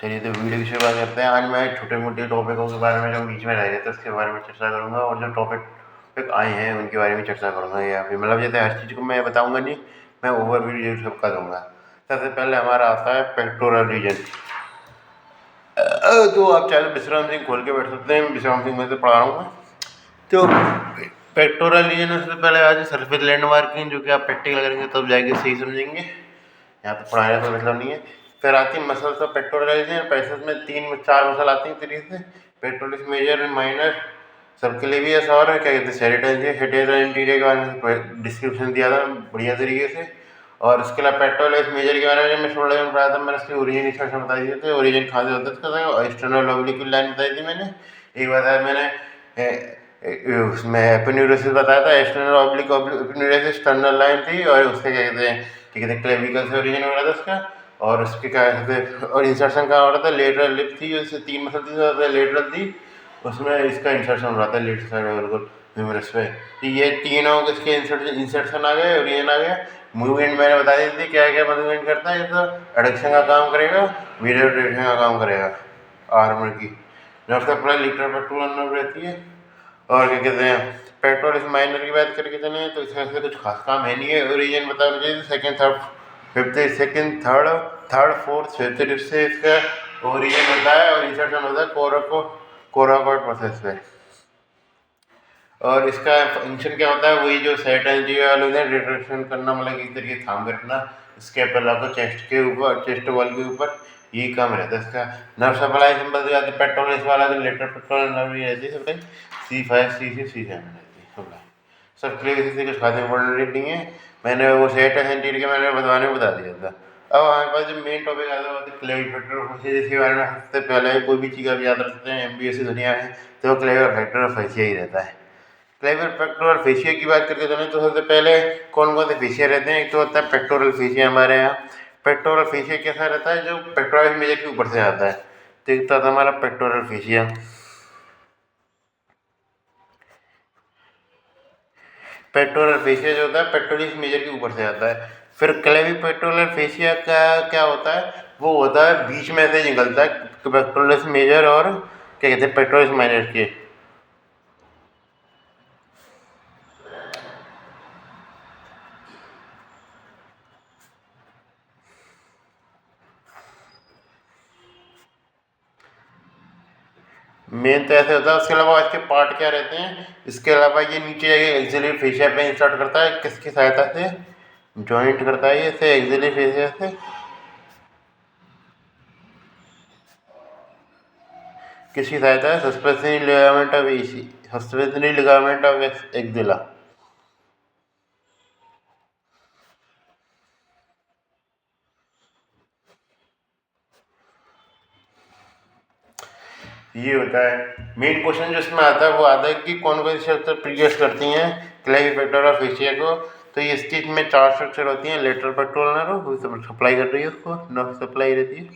चलिए तो वीडियो की शुरुआत करते हैं। आज मैं छोटे मोटे टॉपिकों के बारे में जो बीच में रह गए थे उसके बारे में चर्चा करूंगा, और जो टॉपिक आए हैं उनके बारे में चर्चा करूंगा। या फिर मतलब जैसे हर चीज़ को मैं बताऊंगा नहीं, मैं ओवरव्यू जरूर सबका दूंगा। सबसे पहले हमारा आता है पेक्टोरल रीजन। तो आप चाहे तो विश्राम सिंह खोल के बैठ सकते हैं, विश्राम सिंह में से पढ़ा रहा हूँ मैं। तो पेक्टोरल रीजन में सबसे पहले आज सरफेस लैंड मार्किंग, जो कि आप प्रैक्टिकल करेंगे तब जाके सही समझेंगे, यहाँ पे पढ़ाने का मतलब नहीं है। फिर आती है muscles of pectoral region. Passage में 3-4 मसल आती हैं तरीके से। पेक्टोरलिस मेजर एंड माइनर सबके लिए भी ऐसा, और क्या कहते हैं सेरेटन हेटेरा इंटीरियर के बारे में डिस्क्रिप्शन दिया था बढ़िया तरीके से। और उसके अलावा पेक्टोरलिस मेजर के बारे में जब मैं छोटा जब पढ़ाया था, मैंने इसकी ओरिजिन इंसर्शन बताई दी थी। ओरिजिन कहाँ से होता है इसका, और एक्सटर्नल ऑब्लिक्यूल लाइन बताई थी मैंने। एक बताया मैंने उसमें एपिन्यूरोसिस बताया था, external oblique aponeurosis external line थी, और उससे क्या कहते हैं क्लेविकल से ओरिजिन हो रहा था उसका। और उसके क्या कहते हैं, और इंसर्शन कहाँ हो रहा था, लेटरल लिप थी, उससे 3 मसल थी, लेटरल थी, उसमें इसका इंसर्शन हो रहा था लेफ्ट साइड बिल्कुल ह्यूमरस पे। तो ये तीनों इसके इंसर्शन आ गए, ओरिजिन आ गया। मूवमेंट मैंने बता दी थी क्या क्या मूवमेंट करता है। ये तो एडक्शन का काम करेगा, वीडियो रोटेशन का काम करेगा आर्मर की। Nerve supply litre per 2 nerve रहती है। और क्या कहते हैं पेट्रोल इस माइनर की बात करके चले तो इसमें से कुछ खास काम है नहीं है। ओरिजिन बता मुझे second third fifth, second third third fourth fifth rib से इसका ओरिजिन होता है, और इंसर्शन होता है कोराकॉइड प्रोसेस में। और इसका फंक्शन क्या होता है, वही जो सेट एनर्जी वाले होते हैं, रिट्रैक्शन करना, मतलब एक तरीके से थाम के रखना स्केपल आपको चेस्ट के ऊपर, चेस्ट वॉल के ऊपर, यही काम रहता है इसका। नर्व सप्लाई सिंपल से पेट्रोल इस वाला जो लेटर पेट्रोल नर्व ही रहती है सप्लाई, C5 C6 C7 रहती है सप्लाई। सब क्लियर से कुछ खास इंपॉर्टेंट नहीं है। मैंने वो सेट एंटीरियर के मैंने बताने में बता दिया था। अब हमारे पास जो मेन टॉपिक आता है वो है क्लेविक फैक्टर, जिसके बारे में सबसे पहले कोई भी चीज़ आप याद रखते हैं MBA की दुनिया में, तो क्लेविक फैक्टर ऑफ फेसिया ही रहता है। क्लेविक फैक्टर और फेसिया की बात करके चलें तो सबसे पहले कौन कौन से फेसिया रहते हैं। एक तो होता है पेक्टोरल फेसिया हमारे यहाँ। पेक्टोरल फेसिया कैसा रहता है, जो पेक्टोरल मेजर के ऊपर से आता है। तो एक तो आता है हमारा पेक्टोरल फेसिया। पेक्टोरल फेसिया जो होता है पेक्टोरलिस मेजर के ऊपर से आता है। फिर क्लेविक पेक्टोरल फेसिया का क्या होता है, वो होता है बीच में से निकलता है पेक्टोरलिस मेजर और क्या कहते हैं पेक्टोरलिस माइनर के। मेन तो ऐसे होता है। उसके अलावा इसके पार्ट क्या रहते हैं, इसके अलावा ये नीचे जाके एक्सिलरी फेसिया पे इंसर्ट करता है, किसकी सहायता से, जॉइंट करता है ये इसे एक्सिलरी फेसिया से, किसकी सहायता है, suspensory ligament of AC, suspensory ligament of axilla. ये होता है मेन क्वेश्चन जो इसमें आता है। वो आता है कि कौन कौन सी स्ट्रक्चर प्रीवियस करती हैं क्लेविक फैक्टर और फेसिया को। तो ये स्टिच में 4 स्ट्रक्चर होती हैं। लेटरल पेट्रोल नर्व, वो सप्लाई कर रही है उसको, नर्व सप्लाई रहती है।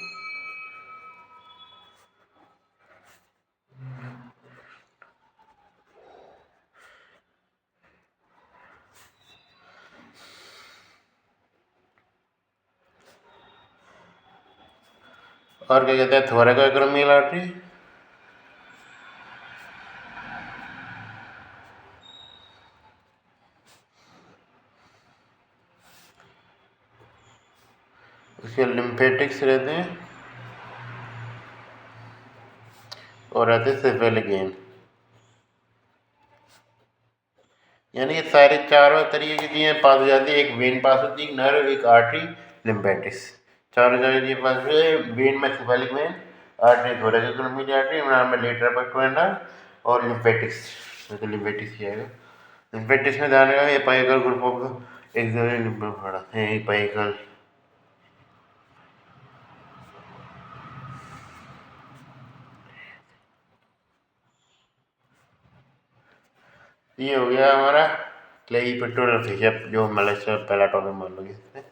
और क्या कहते हैं थोरैकोएक्रोमियल आर्टरी, उसके लिम्फेटिक्स रहते हैं, और रहते हैं सेफेलिक वेन। यानी ये सारे चारों तरीके की चीज़ें पास हो जाती है। एक वेन पास होती है, एक नर्व, एक आर्टरी, लिम्फेटिक्स, चारों चारों चीज़ें पास हो जाए। वेन में cephalic vein, artery थोरैकोएक्रोमियल artery, nerve में लेटरल पेट्रोल नर्व, और लिम्फेटिक्स, तो लिम्फेटिक्स ही आएगा। लिम्फेटिक्स में ध्यान रखा apical group of axillary lymphoid है, एपाइकल। ये हो गया हमारा क्लेविक पेक्टोरल फेसिया, जो मतलब से पहला टॉपिक मान लो इसमें।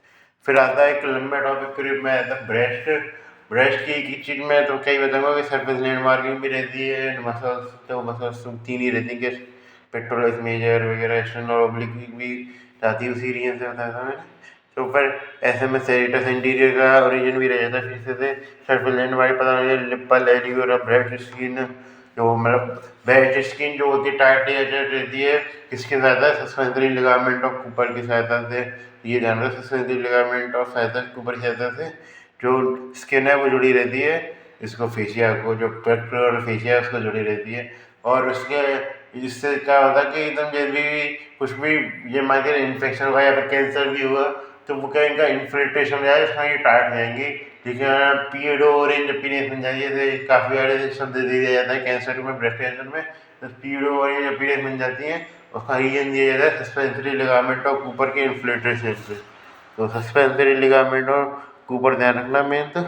फिर आता है एक लंबा टॉपिक फिर में आता है ब्रेस्ट। ब्रेस्ट की एक चीज़ में तो कई बताऊंगा कि सरफेस लैंड मार्किंग भी रहती है, मसल्स तो मसल्स 3 ही रहती है, पेक्टोरल मेजर वगैरह, एक्सटर्नल ऑब्लिक भी रहती है, उसी रीजन से बताया था मैंने। तो ऊपर ऐसे में सेरिटस इंटीरियर का ओरिजिन भी रह जाता है फिर से सर्फेस लैंड वाली पता नहीं लिप्पल एरियर और ब्रेस्ट स्किन जो मतलब ब्रेस्ट स्किन जो होती है टाइटली एडजस्ट रहती है किसकी सहायता सस्पेंसरी लिगामेंट ऑफ कूपर की सहायता से ये ध्यान रखो सस्पेंसरी लिगामेंट ऑफ सहायता कूपर की सहायता से जो स्किन है वो जुड़ी रहती है इसको फेशिया को जो पेक्टोरल फेशिया है उसको जुड़ी रहती है और उसके इससे क्या होता है कि एकदम जब भी कुछ भी ये मान के इन्फेक्शन हुआ या फिर कैंसर भी हुआ तो वो क्या इनका इन्फिल्ट्रेशन हो जाए उसमें ये टाइट हो जाएंगी लेकिन पीएडो ऑरेंज अपीयरेंस बन जाती है जैसे काफ़ी सारे शब्द दे दिया जाता है कैंसर में ब्रेस्ट कैंसर में तो पीएडो ऑरेंज अपीयरेंस बन जाती है उसका रीजन दिया जाता है सस्पेंसरी लिगामेंट और ऊपर के इन्फ्लेट्रेशन से तो सस्पेंसरी लिगामेंट और ऊपर ध्यान रखना मेन तो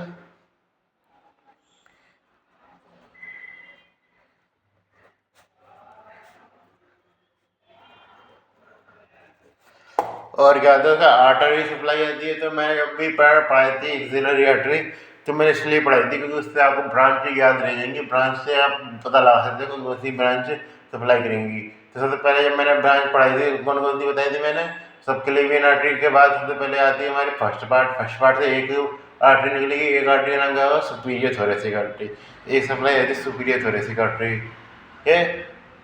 और क्या होता है आर्टरी सप्लाई आती है तो मैंने जब भी पढ़ाई थी एक्सिलरी आर्टरी तो मैंने इसलिए पढ़ाई थी क्योंकि उससे आपको ब्रांच याद रह जाएंगी ब्रांच से आप पता लगा सकते हो कौन सी ब्रांच सप्लाई करेंगी तो सबसे पहले जब मैंने ब्रांच पढ़ाई थी कौन कौन सी बताई थी मैंने सब क्लेवियन आर्टरी के बाद सबसे पहले आती है हमारी फर्स्ट पार्ट से एक आर्टरी निकलेगी एक आर्टरी का नाम क्या होगा सुपीरियर थोरेसिक आर्टरी एक सप्लाई आती है सुपीरियर थोरेसिक आर्टरी है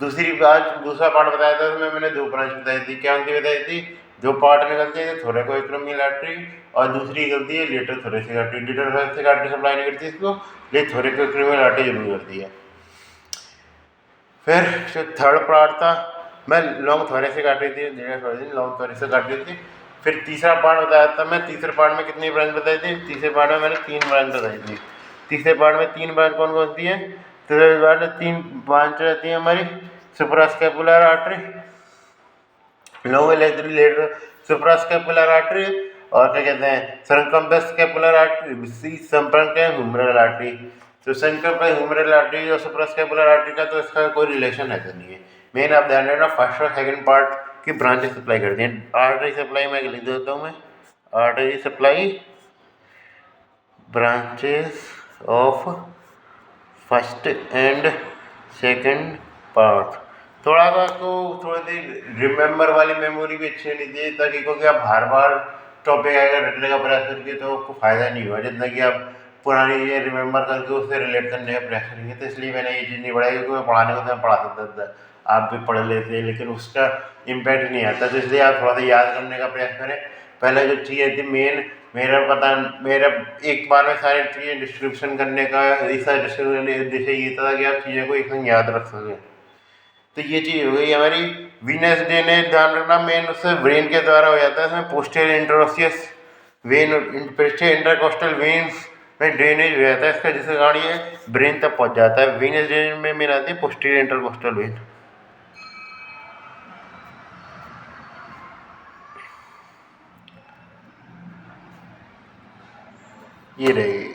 दूसरा पार्ट बताया था तो मैंने दो ब्रांच बताई थी क्या उनकी बताई थी जो पार्ट निकलती है थोरेकोइक्रोमियल आर्टरी और दूसरी निकलती है lateral thoracic artery lateral thoracic artery supply नहीं करती इसको लेकिन थोरेकोइक्रोमियल आर्टरी जरूर करती है फिर जो थर्ड पार्ट था मैं लॉन्ग थोरेसिक आर्टरी थी लॉन्ग थोरेसिक आर्टरी थी फिर तीसरा पार्ट बताया था मैं तीसरे पार्ट में कितनी ब्रांच बताई थी तीसरे पार्ट में मैंने 3 ब्रांच बताई थी तीसरे पार्ट में 3 ब्रांच कौन कौन सी है तीसरे पार्ट में 3 ब्रांच रहती है हमारी suprascapular artery long lateral suprascapular artery और क्या कहते हैं सर्कमस्कैपुलर आर्टरी ह्यूमरल आर्टरी तो ह्यूमरल आर्टरी और सुप्रास्कैपुलर आर्टरी का तो इसका कोई रिलेशन है तो नहीं है मेन आप ध्यान रखना फर्स्ट और सेकंड पार्ट की ब्रांचेस सप्लाई करती हैं आर्टरी सप्लाई मैं लिख देता हूँ मैं artery supply branches of first and second part थोड़ा सा आपको थोड़ी सी रिमेंबर वाली मेमोरी भी अच्छी होनी चाहिए ताकि क्योंकि आप बार बार टॉपिक अगर रटने का प्रयास करेंगे तो आपको फ़ायदा नहीं हुआ जितना कि आप पुरानी चीज़ें रिमेंबर करके उससे रिलेट करने का प्रयास करेंगे तो इसलिए मैंने ये चीज़ नहीं पढ़ाई क्योंकि मैं पढ़ाने को तो मैं पढ़ा सकता था आप भी पढ़ लेते लेकिन उसका इम्पैक्ट नहीं आता तो इसलिए आप थोड़ा सा याद करने का प्रयास करें पहले जो चीज़ें थी मेन मेरा एक बार में सारी चीज़ें डिस्क्रिप्शन करने का ऐसा डिस्क्रिप्शन उद्देश्य ये था कि आप चीज़ों को एक संग याद रख सकें तो ये चीज़ हो गई हमारी वीनस ड्रेनेज ध्यान रखना मेन उससे ब्रेन के द्वारा हो जाता है इसमें posterior interosseous vein posterior intercostal veins में ड्रेनेज हो जाता है इसका जिससे कारण ये ब्रेन तक पहुंच जाता है वीनस ड्रेनेज में मेन आती है पोस्टीरियर इंटरकोस्टल वेन ये रहेगी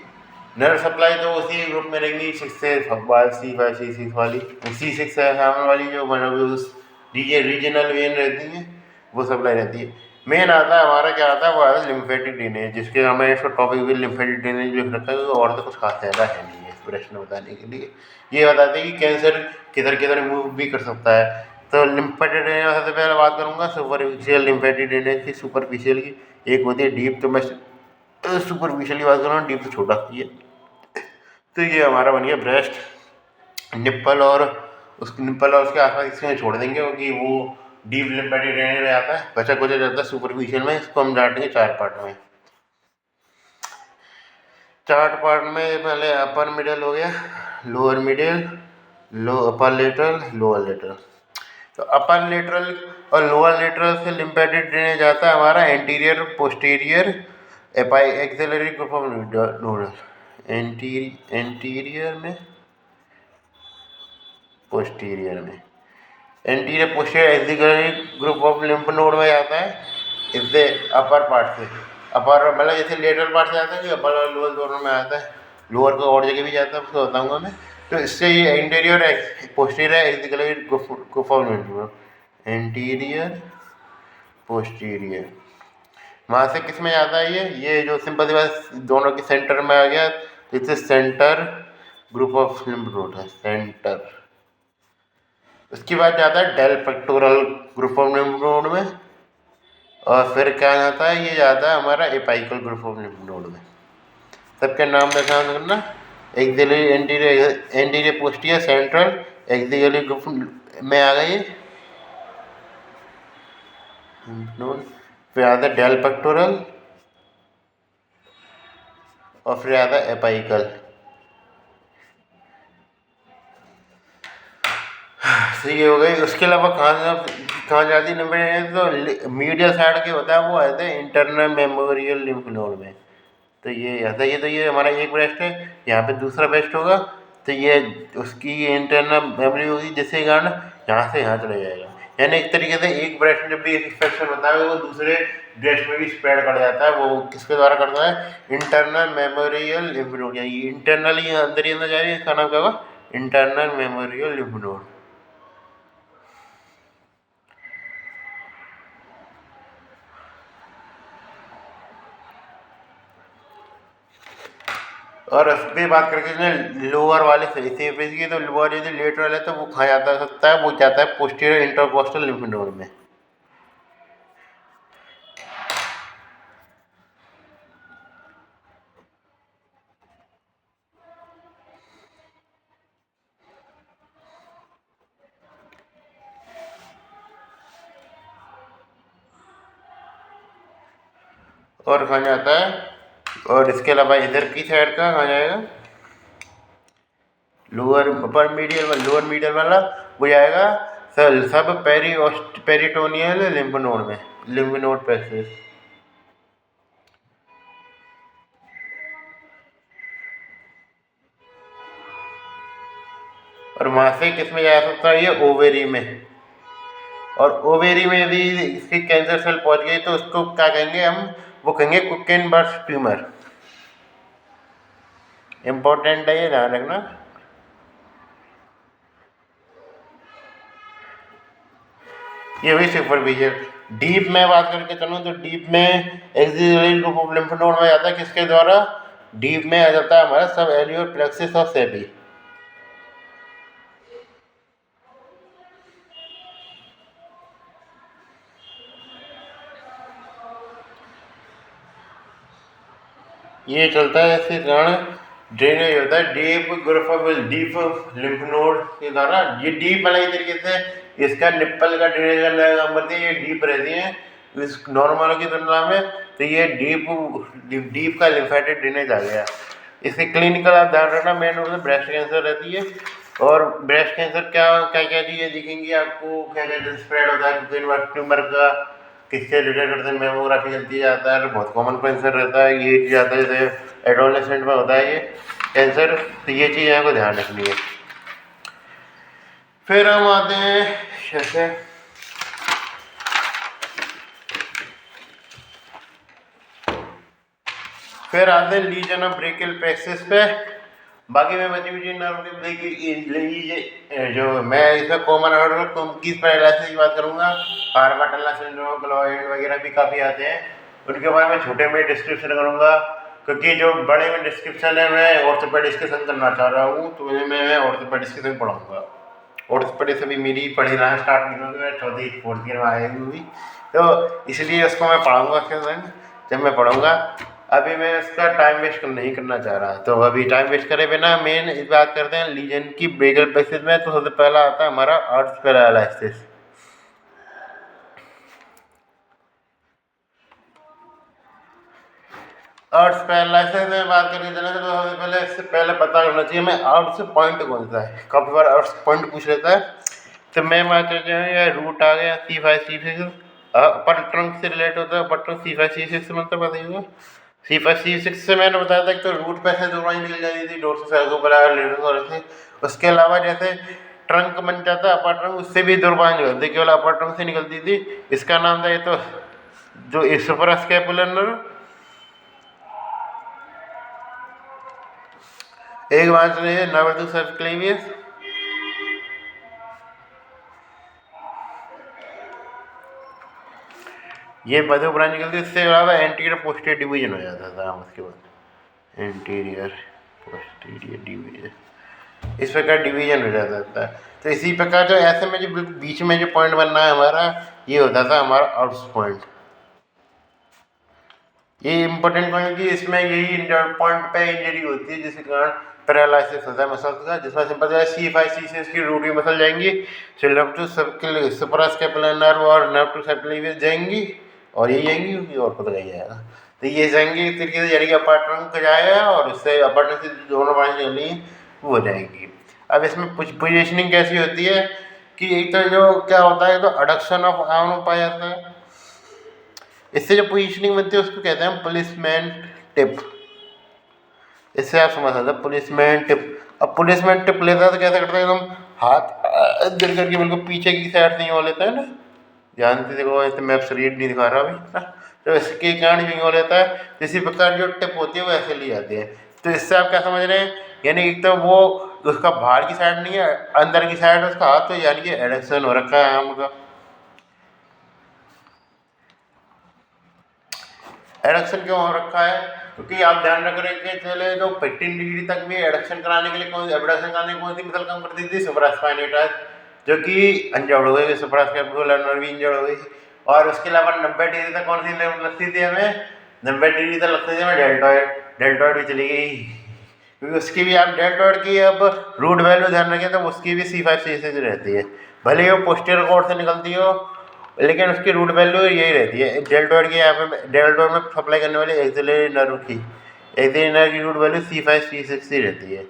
नर्व सप्लाई तो उसी ग्रुप में रहेंगी 6 से 5 C6 वाली C6 है सामने वाली जो उस रीजनल वेन रहती है वो सप्लाई रहती है मेन आता है हमारा क्या आता है वो आता है लिम्फेटिक ड्रेनेज जिसके हमें इसका टॉपिक भी लिम्फेटिक ड्रेनेज लिख रखा है और तो कुछ खास ज़्यादा है नहीं है प्रश्न बताने के लिए ये बताते हैं कि कैंसर किधर किधर मूव भी कर सकता है तो लिम्फेटिक ड्रेनेज सबसे पहले बात करूँगा सुपरफिशियल लिम्फेटिक ड्रेनेज की सुपरफिशियल की एक होती है डीप तो मैं सुपरफिशियल की बात कर रहा हूँ डीप तो छोटा की है तो ये हमारा बन गया ब्रेस्ट निप्पल और उसके आसपास इसमें छोड़ देंगे क्योंकि वो डीप लिम्फेटिक ड्रेनेज में आता है बचा कुचा जाता है सुपरफिशियल में इसको हम बांटेंगे 4 पार्ट में 4 पार्ट में पहले अपर मिडल हो गया लोअर मिडल अपर लेटरल लोअर लेटरल तो अपर लेटरल और लोअर लेटरल से लिम्फेटिक ड्रेनेज आता है हमारा anterior posterior axillary group of nodal anterior में पोस्टीरियर में anterior posterior axillary group of lymph node में आता है इससे अपर पार्ट से अपर मतलब जैसे लेटरल पार्ट से आता है कि अपर और लोअर दोनों में आता है लोअर को और जगह भी जाता है उसको बताऊँगा मैं तो इससे ये interior posterior axillary group of lymph anterior posterior वहाँ से किस में जाता है ये जो सिंपल दोनों के सेंटर में आ गया तो इससे centre group of lymph node है सेंटर उसके बाद जाता है deltopectoral group of lymph node में और फिर क्या जाता है, ये जाता है हमारा apical group of lymph node में। सबके नाम में ध्यान रखना, axillary anterior, anterior posterior, central, axillary group में आ गई लिम्फ नोड। फिर आता है डेल पेक्टोरल और फिर आता है एपाइकल। तो ये हो गई। उसके अलावा कहाँ जाती नंबर है, तो मीडियल साइड के होता है वो आते हैं इंटरनल मेमोरियल लिम्फ नोड में। तो ये आता है, ये तो ये हमारा एक ब्रेस्ट है, यहाँ पे दूसरा ब्रेस्ट होगा, तो ये उसकी इंटरनल मेमोरी होगी, जिसके कारण यहाँ से यहाँ चला जाएगा। यानी एक तरीके से एक ब्रेस्ट में जब भी इन्फेक्शन होता है वो दूसरे ब्रेस्ट में भी स्प्रेड कर जाता है। वो किसके द्वारा करता है, इंटरनल मेमोरियल लिम्फ नोड। यानी इंटरनली अंदर ही अंदर जा रही है, इसका नाम क्या होगा, इंटरनल मेमोरियल लिम्फ नोड। और उस पर बात करके लोअर वाले सेफेस की, तो लोअर यदि लेटरल है तो वो खा जाता सकता है, वो जाता है पोस्टीरियर इंटरकोस्टल लिम्फ नोड में। और कहाँ जाता है, और इसके अलावा इधर की साइड का कहाँ जाएगा, लोअर अपर मीडियल वाला, लोअर मीडियल वाला वो जाएगा सब पेरिटोनियल लिम्फ नोड में, लिम्फ नोड पैसेज। और वहाँ से किस में जा सकता है, ये ओवेरी में। और ओवेरी में यदि इसकी कैंसर सेल पहुँच गई तो उसको क्या कहेंगे हम, वो कहेंगे कुकेनबर्ग ट्यूमर। इम्पोर्टेंट है, ये ध्यान रखना। ये हुई सुपरफिशियल। डीप में बात करके चलूँ तो डीप में axillary group of lymph node में आता है, किसके द्वारा, डीप में आ जाता है हमारा सब एलियोर प्लेक्सिस और सेबी। ये चलता है इसके कारण ड्रेनेज होता है deep group of deep lymph node के द्वारा। ये डीप वाला तरीके से इसका निप्पल का ड्रेनेज करते हैं, ये डीप रहती हैं इस नॉर्मल की तुलना में। तो ये डीप का लिम्फेटिक ड्रेनेज आ गया। इसके क्लिनिकल आप ध्यान रखना, मेन रूप से ब्रेस्ट कैंसर रहती है। और ब्रेस्ट कैंसर क्या क्या क्या चीज़ें दिखेंगी आपको, क्या क्या स्प्रेड होता है ट्यूमर का, किससे रिलेटेड करते हैं, मेमोग्राफी जल्दी जाता है, बहुत कॉमन कैंसर रहता है ये चीज़ आता है, जैसे एडोलेसेंट में होता है ये कैंसर। तो ये चीज़ आपको ध्यान रखनी है। फिर हम आते हैं जैसे फिर आते हैं लीजन ऑफ ब्रेकियल प्लेक्सिस पे। बाकी मैं बची हुई देखिए जो मैं इसमें कॉमन ऑर्डर किस पैरालिसिस की बात करूँगा, कार्पल टनल सिंड्रोम, ग्लोइड वगैरह भी काफ़ी आते हैं, उनके बारे में छोटे में डिस्क्रिप्शन करूँगा। क्योंकि जो बड़े में डिस्क्रिप्शन है मैं ऑर्थोपेडिक्स के संग करना चाह रहा हूँ, तो मैं ऑर्थोपेडिक्स के संग पढ़ाऊँगा। ऑर्थोपेडिक्स अभी मेरी पढ़ी रहा है, स्टार्ट नहीं होगी, मैं चौथी फोर्थ ईयर में आएगी हुई, तो इसलिए उसको मैं पढ़ाऊँगा उसके संग जब मैं पढ़ूँगा। अभी मैं इसका टाइम वेस्ट नहीं करना चाह रहा, तो अभी टाइम वेस्ट करे बिना मेन इस बात करते हैं लीजन की ब्रेकियल प्लेक्सिस में। तो सबसे पहला आता है हमारा अर्थ पैरालिसिस। अर्थ पैरालिसिस में बात करके चले तो सबसे पहले इससे पहले पता करना चाहिए हमें अर्थ पॉइंट कौन सा है। काफ़ी बार अर्थ पॉइंट पूछ लेता है, तो मैं बात करते हैं या रूट आ गया C5C6, अपर ट्रंक से रिलेट होता है, अपर ट्रंक C5C6 से मतलब पता ही होगा। C5C6 से मैंने बताया था कि तो रूट पे से दोनों ही निकल जाती थी, डोर्सल सर्कोपोलार लेटरल से। उसके अलावा जैसे ट्रंक बन जाता है अपर ट्रंक, उससे भी दुर्बान निकलती, केवल अपर ट्रंक से निकलती थी। इसका नाम था ये तो जो सुपरास्कैपुलर नर्व। एक बात सुनिए, नर्व सबक्लेवियस, ये मध्य ब्रांच निकलती है। इससे अलावा एंटीरियर पोस्टीरियर डिवीजन हो जाता था उसके बाद, एंटीरियर पोस्टीरियर डिवीजन, इस प्रकार डिवीजन हो जाता था। तो इसी प्रकार जो ऐसे में जो बीच में जो पॉइंट बनना है हमारा, ये होता था हमारा आउट्स पॉइंट। ये इंपॉर्टेंट पॉइंट कि इसमें यही पॉइंट पे इंजरी होती है जिसके कारण पैरालिसिस होता है मसल का, जिसमें सिंपल है C5 C6 की रूट की मसल जाएंगी, सिलेप टू सर्किल सुप्रास्कैपुलर नर्व और नर्व टू सर्कुलर जाएंगी, और ये जाएंगी और पता नहीं जाएगा। तो ये जाएंगी एक तरीके से, यानी कि अपर ट्रंक जाएगा और उससे अपर ट्रंक से दोनों बाहें चली वो हो जाएंगी। अब इसमें पोजिशनिंग कैसी होती है कि एक तो जो क्या होता है, तो एडक्शन ऑफ आर्म पाया जाता है, इससे जो पोजीशनिंग बनती है उसको कहते हैं पुलिसमैन टिप। इससे आप समझ सकते हैं पुलिसमैन टिप। अब पुलिसमैन टिप लेता है तो कैसे करता है, एकदम हाथ इधर करके बिल्कुल पीछे की साइड से यूँ लेता है ना, ध्यान से देखो, ऐसे मैं शरीर नहीं दिखा रहा अभी ना, तो इसके कारण यूँ लेता है, इसी प्रकार जो टिप होती है वो ऐसे ली जाती है। तो इससे आप क्या समझ रहे हैं, यानी एक तो वो उसका बाहर की साइड नहीं है, अंदर की साइड उसका हाथ, तो यानी कि एडक्शन हो रखा है आर्म का। एडक्शन क्यों हो रखा है, क्योंकि आप ध्यान रख रहे हैं चले जो 15 डिग्री तक भी एडक्शन कराने के लिए एबडक्शन कराने की कौन सी मसल काम करती थी, सुप्रास्पाइनेटस, जो कि इंजर्ड हो गई, सुप्रास्कैपुलर नर्व इंजर्ड हो गई। और उसके अलावा 90 डिग्री तक कौन सी लगती थी हमें, 90 डिग्री तक लगती थी हमें डेल्टॉइड। डेल्टॉइड भी चली गई, क्योंकि उसकी भी आप डेल्टॉइड की अब रूट वैल्यू ध्यान रखें तो उसकी भी C5 C6 रहती है, भले ही वो पोस्टीरियर कॉर्ड से निकलती हो, लेकिन उसकी रूट वैल्यू यही रहती है। डेल्टॉइड की यहाँ पे डेल्टॉइड में सप्लाई करने वाले एक्सिलरी नर्व की रूट वैल्यू C5 C6 ही रहती है।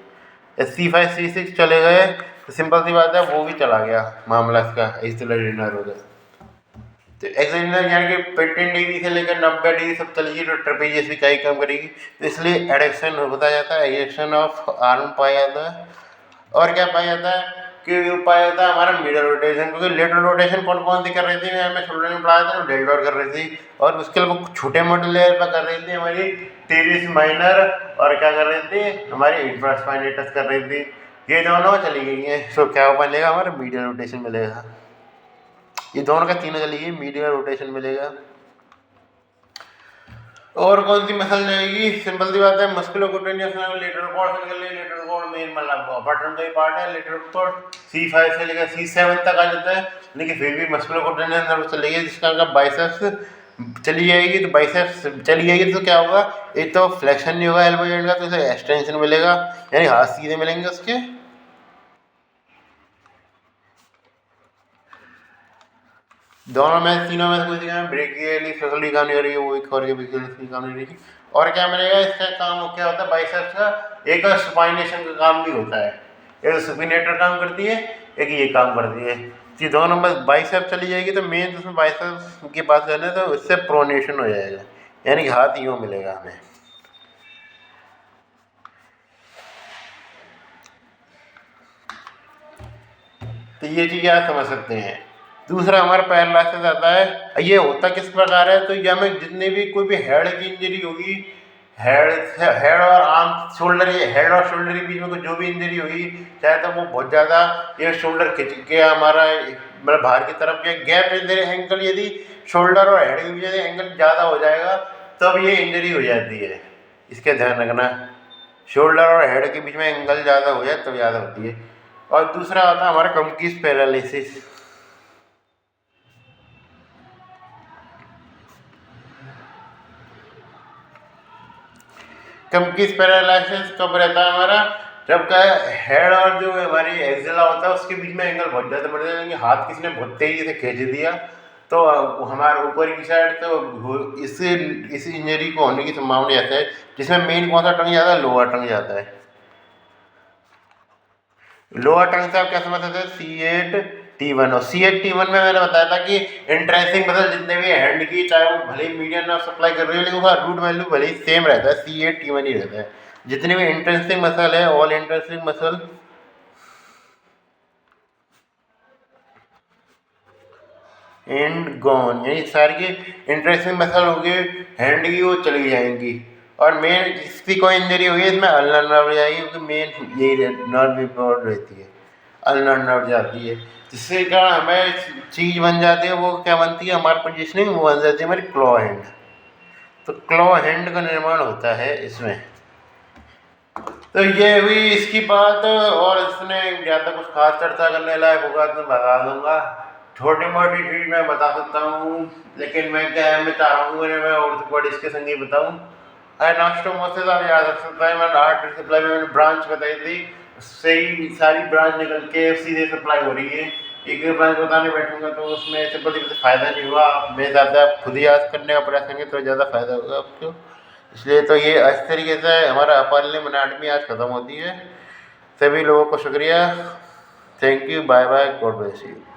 C5 C6 चले गए तो सिंपल सी बात है वो भी चला गया मामला इसका एक्सिलरी नर्व का। तो एक्सिलरी नर्व यानी कि 15 डिग्री से लेकर 90 डिग्री सब चलेगी तो ट्रेपेजियस भी का ही काम करेगी, तो इसलिए एडक्शन होता जाता है, एडक्शन ऑफ आर्म पाया जाता है। और क्या पाया जाता है कि पाया जाता है हमारा मिडल रोटेशन, क्योंकि लेटरल रोटेशन कौन कौन सी कर रही थी, मैं छोटे में पढ़ाया था, डेल्टॉइड कर रही थी, और उसके अलावा छोटे मोटे लेवल पर कर रही थी हमारी टेरिस माइनर, और क्या कर रही थी हमारी इंफ्रास्पाइनेटस कर रही थी। ये दोनों चली गई हैं, सो क्या बनेगा हमारा मीडियल रोटेशन मिलेगा। ये दोनों का तीनों चली गई, मीडियल रोटेशन मिलेगा। और कौन सी मसल जाएगी, सिंपल सी बात है मस्कुलोक्यूटेनियस नर्व, लेटरल कॉर्ड से निकल, लेटरल कॉर्ड मेन मतलब अपर ट्रंक का ही पार्ट है, लेटरल कॉर्ड C5 से लेकर C7 तक आ जाता है, लेकिन फिर भी मस्कुलोक्यूटेनियस नर्व चलेगी, जिसका आपका बाइसेप्स चली जाएगी। तो बाइसेप्स चली जाएगी तो क्या होगा, एक तो फ्लेक्शन नहीं होगा एल्बो जॉइंट का, तो उसे एक्सटेंशन मिलेगा, यानी हाथ सीधे मिलेंगे उसके। दोनों में तीनों में से कोई सी ब्रेकियली फैसिलिटी काम नहीं हो रही है, वो एक और काम नहीं रही। और क्या मिलेगा इसका काम, क्या होता है बाइसेप्स का, एक सुपाइनेशन का काम भी होता है, एक सुपिनेटर काम करती है, एक ये काम करती है। ये दोनों में बाइसेप्स चली जाएगी तो मेन उसमें बाइसेप्स के पास जाना है, तो उससे प्रोनेशन हो जाएगा, यानी कि हाथ यूँ मिलेगा हमें। तो ये चीज़ आप समझ सकते हैं। दूसरा हमारा पैरालिसिस आता है, ये होता किस प्रकार है, तो ये हमें जितने भी कोई भी हेड की इंजरी होगी, हेड और आर्म शोल्डर, ये हेड और शोल्डर के बीच में कोई जो भी इंजरी होगी, चाहे तो वो बहुत ज़्यादा ये शोल्डर खिंच के हमारा मतलब बाहर की तरफ या गैप एंगल, यदि शोल्डर और हेड के बीच में एंगल ज़्यादा हो जाएगा तब ये इंजरी हो जाती है, इसका ध्यान रखना। शोल्डर और हेड के बीच में एंगल ज़्यादा हो जाए तब ज़्यादा होती है। और दूसरा आता है हमारा कमकीस पैरालिसिस। कमकीस पैरालिसिस कब रहता है हमारा, जब क्या हेड और जो हमारी एक्सिला होता है उसके बीच में एंगल बहुत ज़्यादा बढ़ जाएंगे, हाथ किसी ने बहुत तेजी से खींच दिया तो हमारे ऊपर की साइड तो इस इंजरी को होने की संभावना रहता है, जिसमें मेन कौन सा टंग जाता है, लोअर टंग जाता है। लोअर टंग से आप क्या समझ सकते हैं, C8T1, और C8T1 में मैंने बताया था कि इंट्रेंसिंग मसल जितने भी हैंड की, चाहे वो भले ही मीडियम नर्व सप्लाई कर रही है, लेकिन उसका रूट वैल्यू भले ही सेम रहता है, C8T1 ही रहता है। जितने भी इंट्रेंसिंग मसल है, ऑल इंट्रेंसिंग मसल एंड गॉन, यानी सारी की इंट्रेंसिंग मसल होगी हैंड की, वो चली जाएंगी। और मेन इसकी कोई इंजरी हुई है इसमें अल्नर नर्व जाएगी, क्योंकि मेन यही नर्व इम्पोर्ट रहती है, अल्नर नर्व जाती है, जिससे कारण हमें चीज़ बन जाती है, वो क्या बनती है हमारी पोजिशनिंग, वो बन जाती है हमारी क्लॉ हैंड। तो क्लॉ हैंड का निर्माण होता है इसमें। तो ये हुई इसकी बात, और इसमें ज़्यादा कुछ खास चर्चा करने लायक होगा तो बता दूंगा, छोटी मोटी चीज़ मैं बता सकता हूँ, लेकिन मैं क्या है, मैं चाह रहा हूँ मैं और बड़ी इसके संग ही बताऊँ। अरे नास्टोमो से ज़्यादा याद रख सकता है। मैं आर्ट सप्लाई में मैंने ब्रांच बताई थी, सही सारी ब्रांच निकल के सीधे सप्लाई हो रही है। एक ब्रांच बताने बैठूंगा तो उसमें सिंपल सी फ़ायदा नहीं हुआ। मैं ज़्यादा खुद ही याद करने का प्रयास करेंगे तो ज़्यादा फ़ायदा होगा आपको। इसलिए तो ये इस तरीके से हमारा अपार्लियम अनाटमी आज ख़त्म होती है। सभी लोगों को शुक्रिया। Thank you, bye bye, God bless you.